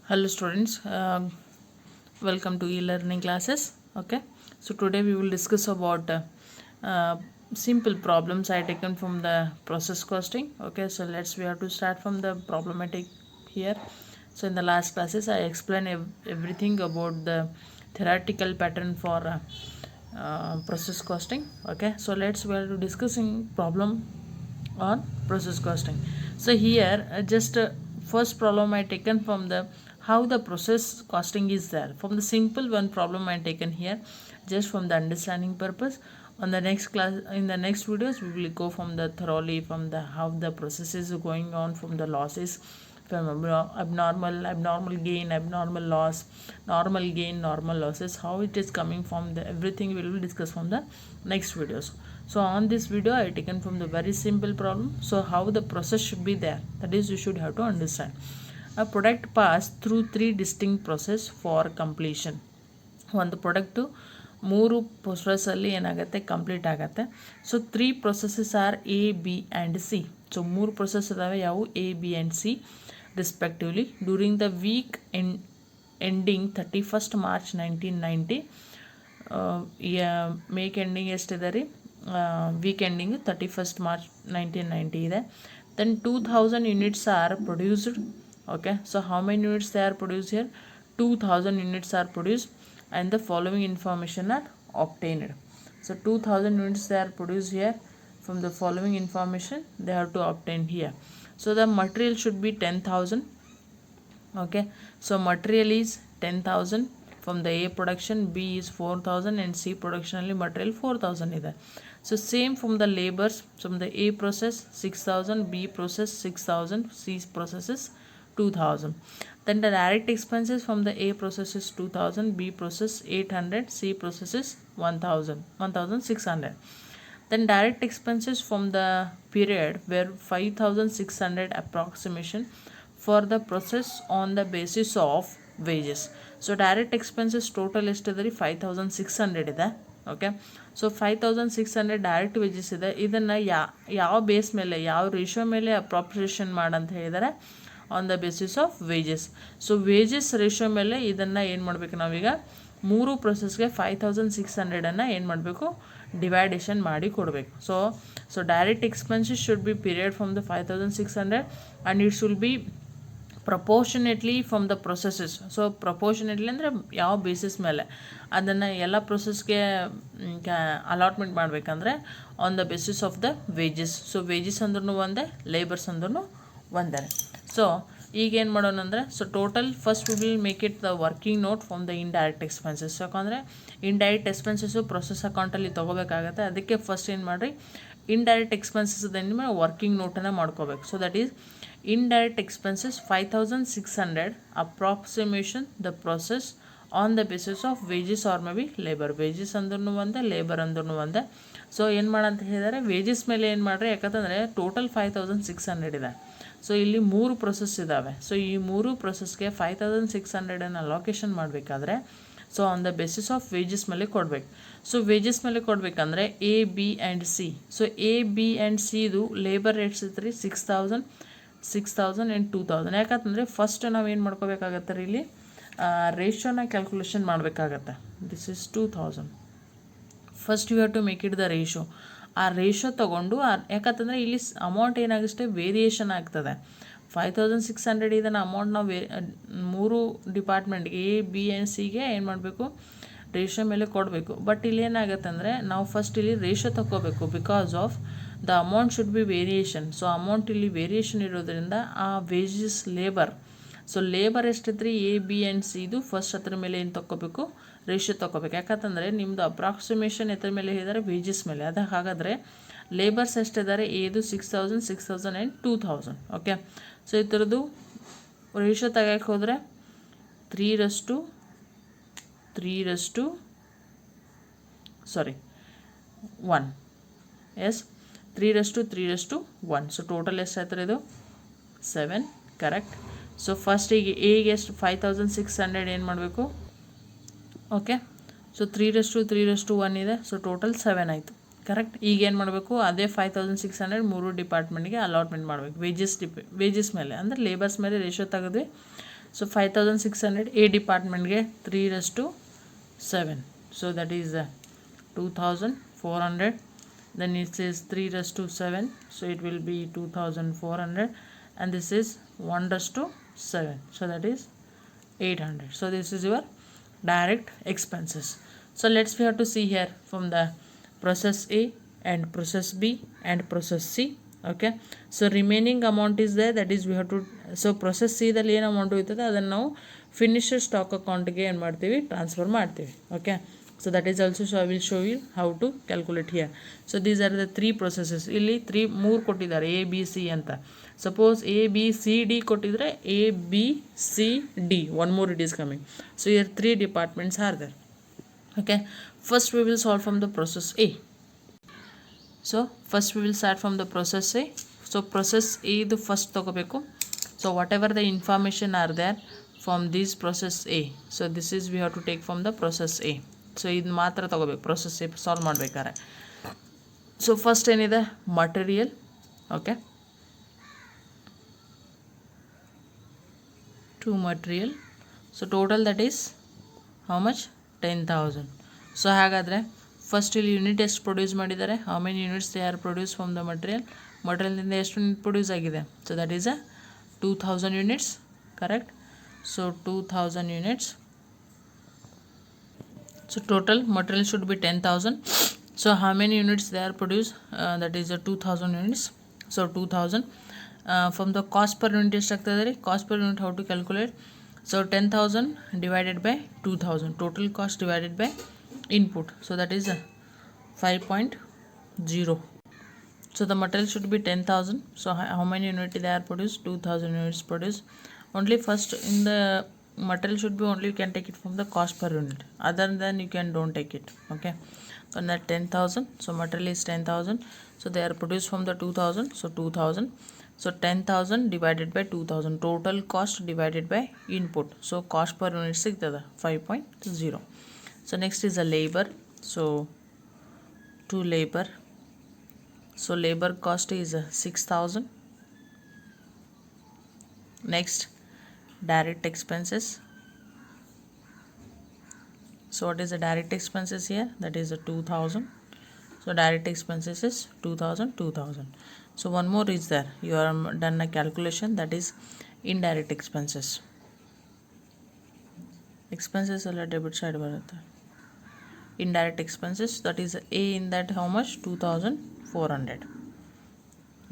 Hello students, welcome to e-learning classes. Okay, so today we will discuss about simple problems I taken from the process costing. Okay, so we have to start from the problematic here. So in the last classes I explained everything about the theoretical pattern for process costing. Okay, so we are discussing problem on process costing. So here first problem I taken from the how the process costing is there. From the simple one problem I taken here just from the understanding purpose. On the next class, in the next videos we will go from the thoroughly from the how the process is going on, from the losses, from abnormal gain, abnormal loss, normal gain, normal losses, how it is coming from, the everything we will discuss from the next videos. So on this video I taken from the very simple problem. So how the process should be there, that is you should have to understand. A product passed through three distinct process for completion. ಒಂದು product ಮೂರು ಪ್ರೊಸೆಸ್ಸಲ್ಲಿ ಏನಾಗುತ್ತೆ, complete ಆಗುತ್ತೆ. So 3 processes are A B and C. So 3 process ಇದಾವೆ, ಯಾವುವು, A B and C respectively. During the week ending 31st March 1990. Make ending ಎಷ್ಟಿದೆ ರೀ, week ending 31st March 1990 ಇದೆ. Then 2000 units are produced. Okay, so how many units they are produced here? 2000 units are produced and the following information are obtained. So 2000 units they are produced here. From the following information they have to obtain here. So the material should be 10,000. Okay, so material is 10,000 from the A production, B is 4,000 and C production only material 4,000 ಇದೆ. So same from the labors, from the A process 6,000, B process 6,000, C processes 2,000. Then the direct expenses from the A process is 2,000, B process 800, C processes 1,600. Then direct expenses from the period were 5,600 approximation for the process on the basis of wages. So direct expenses total ಎಷ್ಟಿದೆ ರೀ, 5,600 ಇದೆ. Okay, so 5,600 direct wages ಇದೆ. ಇದನ್ನು ಯಾವ base ಮೇಲೆ, ಯಾವ ratio ಮೇಲೆ appropriation ಮಾಡಂತ ಹೇಳಿದರೆ, on the basis of wages. So wages ratio ಮೇಲೆ ಇದನ್ನು ಏನು ಮಾಡಬೇಕು, ನಾವೀಗ ಮೂರು ಪ್ರೊಸೆಸ್ಗೆ 5,600 ಏನು ಮಾಡಬೇಕು, ಡಿವೈಡೇಷನ್ ಮಾಡಿ ಕೊಡಬೇಕು. So direct expenses should be period from the 5,600 and it should be proportionately from the processes. So proportionately ಅಂದರೆ ಯಾವ ಬೇಸಿಸ್ ಮೇಲೆ ಅದನ್ನು ಎಲ್ಲ ಪ್ರೊಸೆಸ್ಗೆ ಅಲಾಟ್ಮೆಂಟ್ ಮಾಡಬೇಕಂದ್ರೆ on the basis of the wages. So wages ಅಂದ್ರೂ ಒಂದೇ, ಲೇಬರ್ಸ್ ಅಂದ್ರೂ ಒಂದೇ. ಸೊ ಈಗೇನು ಮಾಡೋಣ ಅಂದರೆ, so total first we will make it the working note from the indirect expenses. ಯಾಕಂದರೆ ಇಂಡೈರೆಕ್ಟ್ ಎಕ್ಸ್ಪೆನ್ಸಸ್ಸು ಪ್ರೊಸೆಸ್ ಅಕೌಂಟಲ್ಲಿ ತೊಗೋಬೇಕಾಗತ್ತೆ. ಅದಕ್ಕೆ ಫಸ್ಟ್ ಏನು ಮಾಡಿರಿ, ಇಂಡೈರೆಕ್ಟ್ ಎಕ್ಸ್ಪೆನ್ಸಸ್ ಮೇಲೆ ವರ್ಕಿಂಗ್ ನೋಟನ್ನು ಮಾಡ್ಕೋಬೇಕು. So that is indirect expenses 5,600 approximation the process on the basis of wages or maybe labor. wages ಅಂದ್ರೂ ಒಂದೇ, ಲೇಬರ್ ಅಂದ್ರೂ ಒಂದೇ. ಸೊ ಏನು ಮಾಡಂತ ಹೇಳಿದರೆ, ವೇಜಸ್ ಮೇಲೆ ಏನು ಮಾಡಿರಿ, ಯಾಕಂತಂದರೆ ಟೋಟಲ್ 5,600 ಇದೆ. ಸೊ ಇಲ್ಲಿ ಮೂರು ಪ್ರೊಸೆಸ್ ಇದ್ದಾವೆ. ಸೊ ಈ ಮೂರು ಪ್ರೊಸೆಸ್ಗೆ 5,600 ಅಲೋಕೇಶನ್ ಮಾಡಬೇಕಾದ್ರೆ so on the basis of wages ಮೇಲೆ ಕೊಡಬೇಕು. ಸೊ ವೇಜಸ್ ಮೇಲೆ ಕೊಡಬೇಕಂದ್ರೆ A B and C. So A B and C ಇದು ಲೇಬರ್ ರೇಟ್ಸ್ ಇತ್ತು ರೀ 6,000 ಆ್ಯಂಡ್ 2,000. ಯಾಕಂತಂದರೆ ಫಸ್ಟ್ ನಾವೇನು ಮಾಡ್ಕೋಬೇಕಾಗತ್ತೆ ರೀ, ಇಲ್ಲಿ ರೇಷೋನ ಕ್ಯಾಲ್ಕುಲೇಷನ್ ಮಾಡಬೇಕಾಗತ್ತೆ. This is 2,000. First you have to make it the ratio. ಆ ರೇಷೋ ತೊಗೊಂಡು ಯಾಕಂತಂದರೆ ಇಲ್ಲಿ ಅಮೌಂಟ್ ಏನಾಗುತ್ತೆ, ವೇರಿಯೇಷನ್ ಆಗ್ತದೆ. 5,600 ಇದನ್ನು ಅಮೌಂಟ್ ನಾವು ಮೂರು ಡಿಪಾರ್ಟ್ಮೆಂಟ್ಗೆ ಎ ಬಿ ಆ್ಯಂಡ್ ಸಿಗೆ ಏನು ಮಾಡಬೇಕು, ರೇಷೋ ಮೇಲೆ ಕೊಡಬೇಕು. ಬಟ್ ಇಲ್ಲಿ ಏನಾಗುತ್ತೆ ಅಂದರೆ, ನಾವು ಫಸ್ಟ್ ಇಲ್ಲಿ ರೇಷೋ ತಗೋಬೇಕು because of the amount should be variation. So amount ಇಲ್ಲಿ ವೇರಿಯೇಷನ್ ಇರೋದ್ರಿಂದ ಆ ವೇಜಸ್ ಲೇಬರ್, ಸೊ ಲೇಬರ್ ಎಷ್ಟಿದ್ರಿ ಎ ಬಿ ಆ್ಯಂಡ್ ಸಿ ಇದು ಫಸ್ಟ್ ಅದ್ರ ಮೇಲೆ ಏನು ತೊಗೋಬೇಕು, ರೇಷೋ ತೊಗೋಬೇಕು. ಯಾಕಂತಂದರೆ ನಿಮ್ಮದು ಅಪ್ರಾಕ್ಸಿಮೇಷನ್ ಎದ್ರ ಮೇಲೆ ಹೇಳಿದರೆ, ವೇಜಸ್ ಮೇಲೆ. ಅದು ಹಾಗಾದರೆ ಲೇಬರ್ಸ್ ಎಷ್ಟಿದ್ದಾರೆ, ಎದು 6,000 ಆ್ಯಂಡ್ 2,000. ಓಕೆ, ಸೊ ಈ ಥರದ್ದು ರೇಷೋ ತೆಗೆಯಕ್ಕೆ ಹೋದರೆ 3:1. ಎಸ್, 3:1. ಸೊ ಟೋಟಲ್ ಎಷ್ಟು ಆಯ್ತಾರೆ, ಇದು 7. ಕರೆಕ್ಟ್. ಸೊ ಫಸ್ಟ್ ಈಗ ಎಗೆ ಎಷ್ಟು 5,600 ಏನು ಮಾಡಬೇಕು. ಓಕೆ, ಸೊ 3:1 ಇದೆ. ಸೊ ಟೋಟಲ್ 7 ಆಯಿತು. ಕರೆಕ್ಟ್. ಈಗ ಏನು ಮಾಡಬೇಕು, ಅದೇ 5,600 ಮೂರು ಡಿಪಾರ್ಟ್ಮೆಂಟ್ಗೆ ಅಲಾಟ್ಮೆಂಟ್ ಮಾಡಬೇಕು. ವೇಜಸ್ ಮೇಲೆ ಅಂದರೆ ಲೇಬರ್ಸ್ ಮೇಲೆ ratio ತೆಗೆದ್ವಿ. So 5600 A department ge 3:7. So that is 2400. Then it says 3:7, so it will be 2400, and this is 1:7, so that is 800. So this is your direct expenses. So we have to see here from the process A and process B and process C. Okay, so remaining amount is there, that is we have to, so process C ದಲ್ಲಿ ಏನು amount ಇರ್ತದೆ ಅದನ್ನು ನಾವು finished stock ಅಕೌಂಟ್ಗೆ ಏನು ಮಾಡ್ತೀವಿ, transfer ಮಾಡ್ತೀವಿ. Okay, so that is also, so I will show you how to calculate here. So these are the three processes. ಇಲ್ಲಿ ಮೂರು ಕೊಟ್ಟಿದ್ದಾರೆ, A B C ಅಂತ. Suppose A B C D ಕೊಟ್ಟಿದ್ರೆ A B C D, one more it is coming. So here three departments are there. Okay, first we will solve from the process A. So first we will start from the process A. So process A the first ತಗೋಬೇಕು. So whatever the information are there from this process A, so this is we have to take from the process A. So ಇದು ಮಾತ್ರ ತಗೋಬೇಕು process solve ಮಾಡಬೇಕಾದ್ರೆ. So first ಏನಿದೆ, material. Okay, to material. So total that is how much, 10,000. So ಹಾಗಾದರೆ first ಇಲ್ಲಿ unit ಎಷ್ಟು produce ಮಾಡಿದ್ದಾರೆ, how many units they are produce from the ಮಟೀರಿಯಲ್ನಿಂದ ಎಷ್ಟು ಯೂನಿಟ್ ಪ್ರೊಡ್ಯೂಸ್ ಆಗಿದೆ. So that is 2000 units, correct. So 2000 units. So total material should be 10,000. So how many units they are produced? That is 2000 units. So 2000 from the cost per unit ಎಷ್ಟಾಗ್ತದೆ, cost per unit how to calculate. So 10,000 divided by 2000, total cost divided by input. So that is 5.0. So the material should be 10,000. So how many units they are produced? 2000 units produced. Only first in the material should be, only you can take it from the cost per unit, other than you can don't take it. Okay, on that 10,000, so material is 10,000, so they are produced from the 2000, so 2000, so 10,000 divided by 2000, total cost divided by input, so cost per unit sigtada 5.0. So next is a labor. So to labor, so labor cost is 6,000. Next, direct expenses. So what is the direct expenses here? That is 2,000. So direct expenses is 2,000. So one more is there, you are done a calculation, that is indirect expenses. Expenses all debit side ಬರುತ್ತೆ. Indirect expenses, that is A in that how much, 2,400.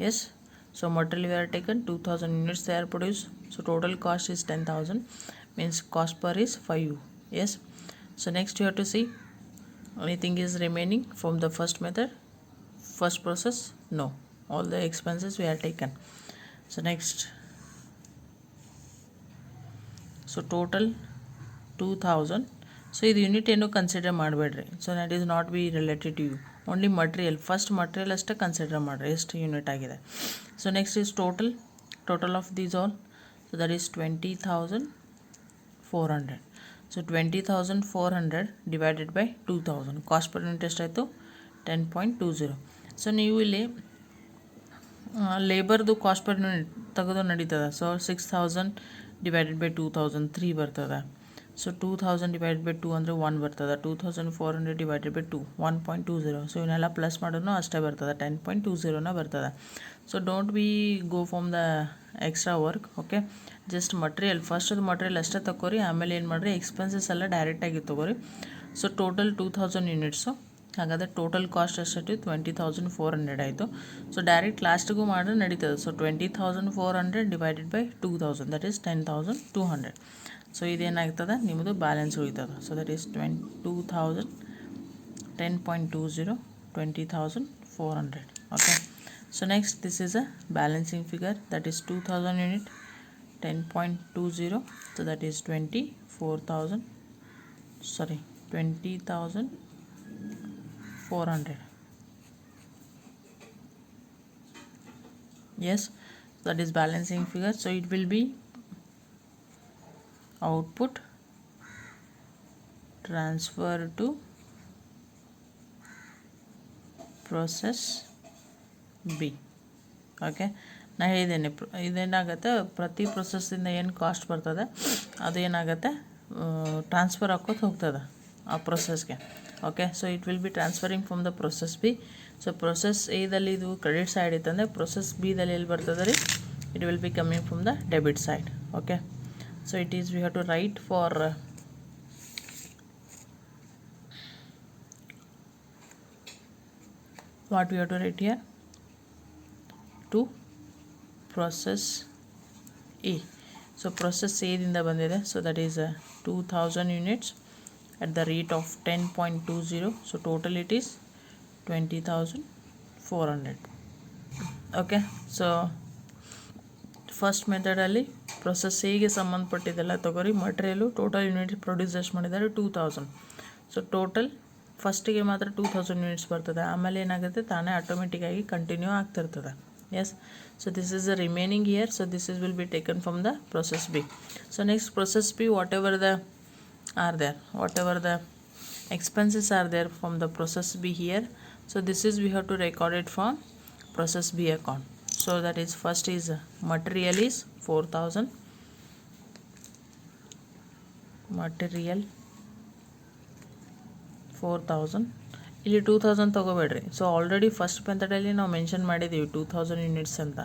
Yes. So material we are taken 2000 units they are produced. So total cost is 10,000, means cost per is 5. Yes. So next you have to see anything is remaining from the first method, first process. No, all the expenses we are taken. So next, so total 2000. So this unit ಏನು consider ಮಾಡಬೇಡ್ರಿ. So that is not be related to you, only material, first material ಅಷ್ಟೇ consider ಮಾಡಿರಿ ಎಷ್ಟು unit ಆಗಿದೆ. So next is total of these all. So that is 20,400. So 20,400 divided by 2000, cost per unit ಎಷ್ಟಾಯಿತು, 10.20. So ನೀವು ಇಲ್ಲಿ ಲೇಬರ್ದು cost per unit ತೆಗೆದು ನಡೀತದೆ. So 6,000 divided by 2,000 3 ಬರ್ತದೆ. ಸೊ 2,000 ಡಿವೈಡ್ ಬೈ 2 ಅಂದರೆ 1 ಬರ್ತದೆ. 2,400 ಡಿವೈಡೆಡ್ ಬೈ 2 1.20. ಸೊ ಇವನ್ನೆಲ್ಲ ಪ್ಲಸ್ ಮಾಡೋನು ಅಷ್ಟೇ ಬರ್ತದೆ, 10.20 ಬರ್ತದೆ. So don't be go from the extra work. Okay, just material, first ಅದು ಮಟೀರಿಯಲ್ ಅಷ್ಟೇ ತಗೋರಿ, ಆಮೇಲೆ ಏನು ಮಾಡಿರಿ ಎಕ್ಸ್ಪೆನ್ಸಸ್ ಎಲ್ಲ ಡೈರೆಕ್ಟಾಗಿ ತೊಗೋರಿ. ಸೊ ಟೋಟಲ್ 2,000 ಯೂನಿಟ್ಸು, ಹಾಗಾದರೆ ಟೋಟಲ್ ಕಾಸ್ಟ್ ಎಷ್ಟಾಯಿತು, 20,400 ಆಯಿತು. ಸೊ ಡೈರೆಕ್ಟ್ ಲಾಸ್ಟಿಗೂ ಮಾಡಿದ್ರೆ ನಡೀತದೆ. So 20,400 divided by 2,000, that is 10,200. So ಇದೇನಾಗ್ತದೆ, ನಿಮ್ಮದು ಬ್ಯಾಲೆನ್ಸ್ ಉಳಿತದೆ. So that is 2,000, 10.20, 20,400. Okay, so next this is a balancing figure, that is 2,000 unit, 10.20, so that is 20,400. Yes, that is balancing figure. So it will be output transfer to process B. Okay, ನಾ ಹೇಳಿದ್ದೇನೆ ಇದೇನಾಗುತ್ತೆ ಪ್ರತಿ ಪ್ರೊಸೆಸ್ಸಿಂದ ಏನು cost ಬರ್ತದೆ ಅದೇನಾಗುತ್ತೆ transfer ಹಾಕೋದು ಹೋಗ್ತದೆ ಆ ಪ್ರೊಸೆಸ್ಗೆ. Okay, so it will be transferring from the process B. So process ಎದಲ್ಲಿ ಇದು ಕ್ರೆಡಿಟ್ ಸೈಡ್ ಇತ್ತಂದರೆ ಪ್ರೊಸೆಸ್ ಬಿದಲ್ಲಿ ಎಲ್ಲಿ ಬರ್ತದೆ ರೀ, it will be coming from the debit side. Okay, so it is we have to write for what we have to write here to process A. So process A ದಿಂದ ಬಂದಿದೆ, so that is 2000 units at the rate of 10.20. so total it is 20,400. okay, so first ಮೆಥಡಲ್ಲಿ process ಎಗೆ ಸಂಬಂಧಪಟ್ಟಿದ್ದೆಲ್ಲ ತಗೋರಿ. Material total unit produce ಎಷ್ಟು ಮಾಡಿದ್ದಾರೆ 2000. So total ಫಸ್ಟಿಗೆ ಮಾತ್ರ 2000 ಯೂನಿಟ್ಸ್ ಬರ್ತದೆ, ಆಮೇಲೆ ಏನಾಗುತ್ತೆ ತಾನೇ ಆಟೋಮೆಟಿಕ್ಕಾಗಿ ಕಂಟಿನ್ಯೂ ಆಗ್ತಿರ್ತದೆ. Yes, so this is the remaining year. So this is will be taken from the process B. So next process B, what ever the expenses are there from the process B here. So this is we have to record it from process B account. So that is first is material is 4000, material 4000. ಇಲ್ಲಿ 2000 ತಗೋಬೇಡ್ರಿ. So already first ಮೆಥಡಲ್ಲಿ ನಾವು mention ಮಾಡಿದ್ದೀವಿ 2000 units ಅಂತ.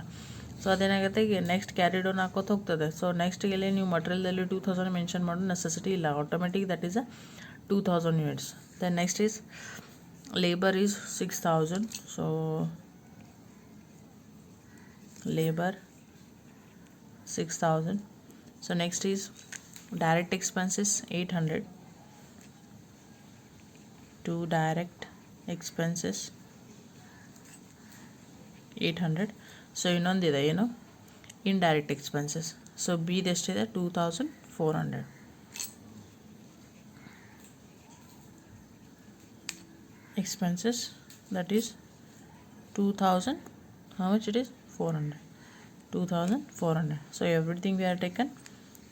So ಅದೇನಾಗುತ್ತೆ ಈಗ next carry down ಹಾಕೋತ ಹೋಗ್ತದೆ. So ನೆಕ್ಸ್ಟ್ಗೆಲ್ಲಿ ನೀವು ಮಟೀರಿಯಲ್ದಲ್ಲಿ 2000 mention ಮಾಡೋ necessity ಇಲ್ಲ, automatic that is 2000 units. Then next is labor is 6000. so labor 6000. so next is direct expenses 800 to direct expenses 800. so ಇನ್ನೊಂದಿದೆ ಏನು indirect expenses. so B ಎಷ್ಟಿದೆ 2400. expenses that is 2000, how much it is 400, 2400. so everything we are taken.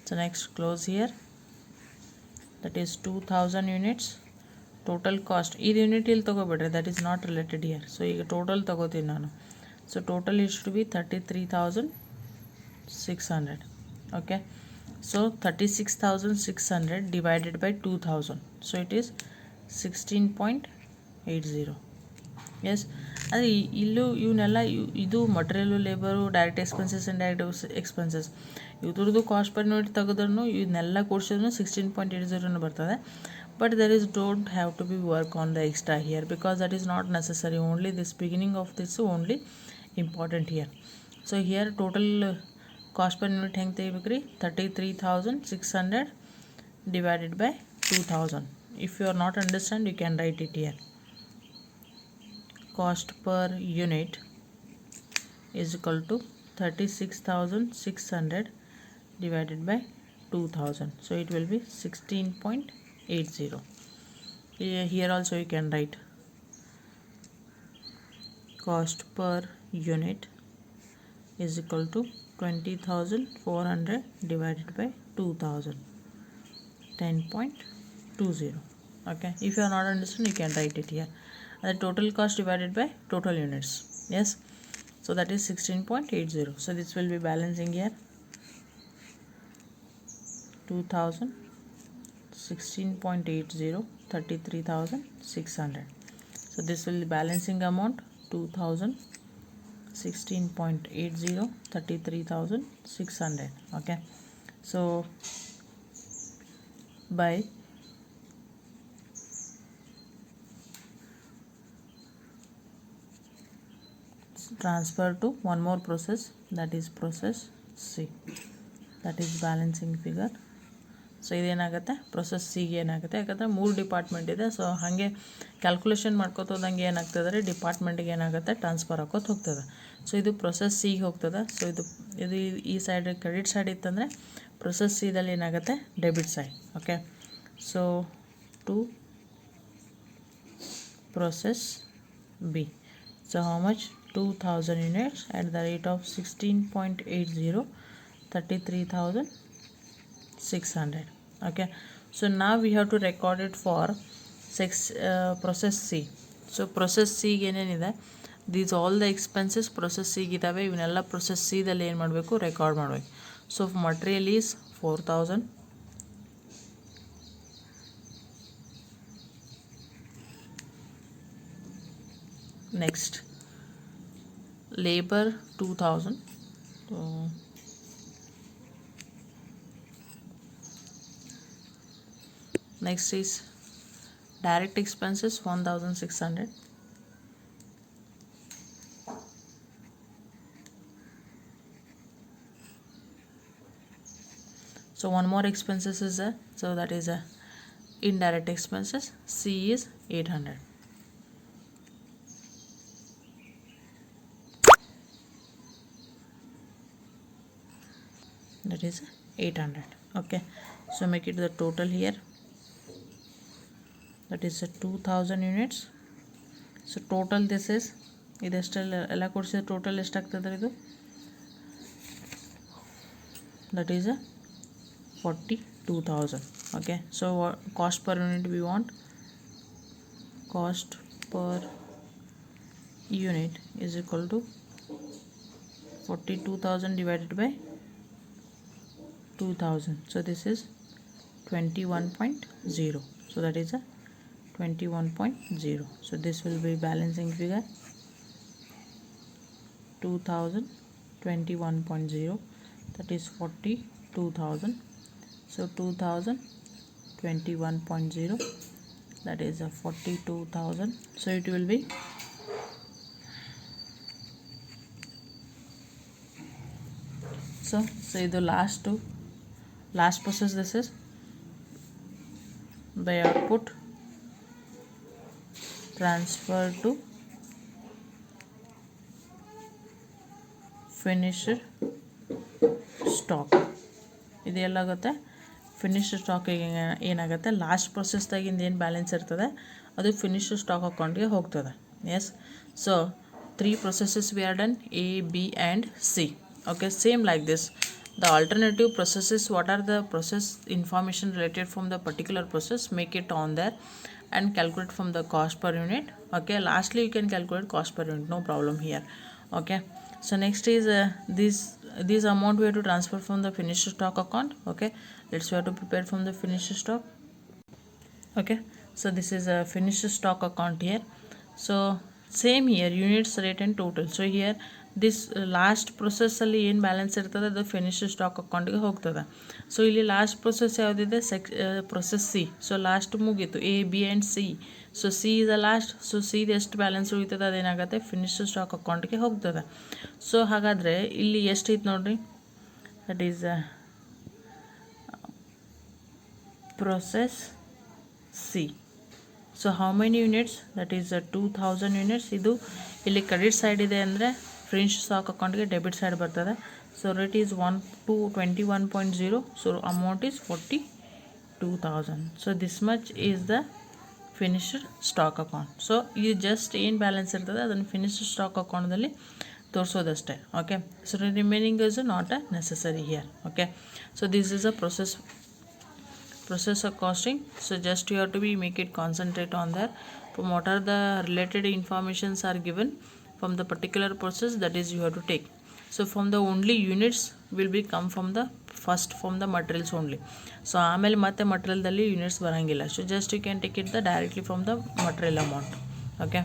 so next close here, that is 2000 units. total cost ಈ unit ಇಲ್ಲಿ ತಗೋಬೇಡ್ರಿ, that is not related here. so ಈಗ total ತಗೋತೀನಿ ನಾನು. so total is to be 33,600. okay, so 36,600 divided by 2000. so it is 16.80. Yes, ಅದೇ ಇಲ್ಲೂ ಇವನ್ನೆಲ್ಲ ಇದು material, labour, direct expenses and direct expenses ಇದ್ರದ್ದು ಕಾಸ್ಟ್ ಪರ್ ಯೂನಿಟ್ ತೆಗೆದ್ರೂ ಇವನ್ನೆಲ್ಲ ಕೂಡಿಸಿದ್ರು 16.80 ಬರ್ತದೆ. But there is don't have to be work on the extra here because that is not necessary. Only this beginning of this only important here. So here total cost per unit ಹೆಂಗೆ ತೆಗಿಬೇಕು ರೀ, 33,600 divided by 2000. If you are not understand you can write it here. cost per unit is equal to 36,600 divided by 2000. so it will be 16.80. here also you can write cost per unit is equal to 20,400 divided by 2000, 10.20. okay, if you are not understand you can write it here. The total cost divided by total units. yes, so that is 16.80. so this will be balancing here 2000, 16.80, 33,600. so this will be balancing amount 2000, 16.80, 33,600. okay, so by transfer to one more process, that is process C, that is balancing figure. So ಇದೇನಾಗುತ್ತೆ process ಸಿಗೆ ಏನಾಗುತ್ತೆ, ಯಾಕಂದರೆ 3 department ಇದೆ. So ಹಾಗೆ calculation ಮಾಡ್ಕೋತೋದಂಗೆ ಏನಾಗ್ತದೆ ರೀ, ಡಿಪಾರ್ಟ್ಮೆಂಟಿಗೆ ಏನಾಗುತ್ತೆ transfer ಹಾಕೋತ ಹೋಗ್ತದೆ. ಸೊ ಇದು ಪ್ರೊಸೆಸ್ ಸಿಗೆ ಹೋಗ್ತದೆ. ಸೊ ಇದು ಈ ಸೈಡ್ ಕ್ರೆಡಿಟ್ ಸೈಡ್ ಇತ್ತಂದರೆ ಪ್ರೊಸೆಸ್ ಸಿದಲ್ಲಿ ಏನಾಗುತ್ತೆ debit side. Okay, so to process B. So how much 2000 units at the rate of 16.80, 33,600. okay, so now we have to record it for process C. so process C ಏನೇನಿದೆ these all the expenses process ಸಿಗಿದ್ದಾವೆ, ಇವನ್ನೆಲ್ಲ process ಸಿದಲ್ಲಿ ಏನು ಮಾಡಬೇಕು, record ಮಾಡಬೇಕು. So material is 4000, next labor 2000, so next is direct expenses 1600, so one more expenses is there, so that is a indirect expenses, C is 800. That is 800. Okay, so make it the total here, that is 2000 units. So total this is ಇದೆಷ್ಟೆಲ್ಲ ಕೊಡಿಸಿದ total ಎಷ್ಟಾಗ್ತದೆ ಇದು, that is 42,000. okay, so cost per unit we want, cost per unit is equal to 42,000 divided by 2000, so this is 21.0, so that is a 21.0. so this will be balancing figure 2000 21.0, that is 42,000, so 2000 21.0, that is a 42,000, so it will be so the last process, this is by output transfer to finished stock. ಇದೆಲ್ಲಾಗುತ್ತೆ finished ಸ್ಟಾಕಿಗೆ ಏನಾಗುತ್ತೆ, last ಪ್ರೊಸೆಸ್ದಾಗಿಂದ ಏನು balance ಇರ್ತದೆ ಅದು finished stock ಅಕೌಂಟ್ಗೆ ಹೋಗ್ತದೆ. Yes, so 3 processes we are done, A, B and C. okay, same like this, the alternative processes, what are the process information related from the particular process, make it on there and calculate from the cost per unit. okay, lastly you can calculate cost per unit, no problem here. okay, so next is this amount we have to transfer from the finished stock account. okay, let's we have to prepare from the finished stock. okay, so this is a finished stock account here. so same here, units, rate and total. so here this last ಪ್ರೊಸೆಸ್ಸಲ್ಲಿ ಏನು balance ಇರ್ತದೆ ಅದು finished stock ಅಕೌಂಟ್ಗೆ ಹೋಗ್ತದೆ. So ಇಲ್ಲಿ last process ಯಾವುದಿದೆ, process C. So last ಮುಗೀತು, A, B and C. So C is a last. So ಸಿದು ಎಷ್ಟು ಬ್ಯಾಲೆನ್ಸ್ ಉಳಿತದೆ ಅದೇನಾಗುತ್ತೆ ಫಿನಿಶ್ಡ್ ಸ್ಟಾಕ್ ಅಕೌಂಟ್ಗೆ ಹೋಗ್ತದೆ. ಸೊ ಹಾಗಾದರೆ ಇಲ್ಲಿ ಎಷ್ಟೈತೆ ನೋಡಿರಿ, that is process C. So how many units, that is 2000 units. ಇದು ಇಲ್ಲಿ ಕ್ರೆಡಿಟ್ ಸೈಡ್ ಇದೆ ಅಂದರೆ ಫಿನಿಶ್ಡ್ ಸ್ಟಾಕ್ ಅಕೌಂಟ್ಗೆ ಡೆಬಿಟ್ ಸೈಡ್ ಬರ್ತದೆ. So rate is 21.0, so amount is 42,000. So this much is the finished stock account. So ಇದು just ಏನು balance ಇರ್ತದೆ ಅದನ್ನು ಫಿನಿಶ್ಡ್ ಸ್ಟಾಕ್ ಅಕೌಂಟ್ದಲ್ಲಿ ತೋರಿಸೋದಷ್ಟೇ. Okay, so remaining is not a necessary here. Okay, so this is a process of costing. so just you have to be make it concentrate on that, from what are the related informations are given from the particular process, that is you have to take. so from the only units will be come from the first from the materials only. so ಆಮೇಲೆ ಮತ್ತೆ ಮಟೀರಿಯಲ್ದಲ್ಲಿ units ಬರೋಂಗಿಲ್ಲ. so just you can take it the directly from the material amount. okay,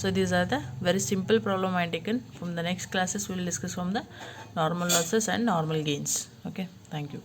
so these are the very simple problem I taken. from the next classes we will discuss from the normal losses and normal gains. okay, thank you.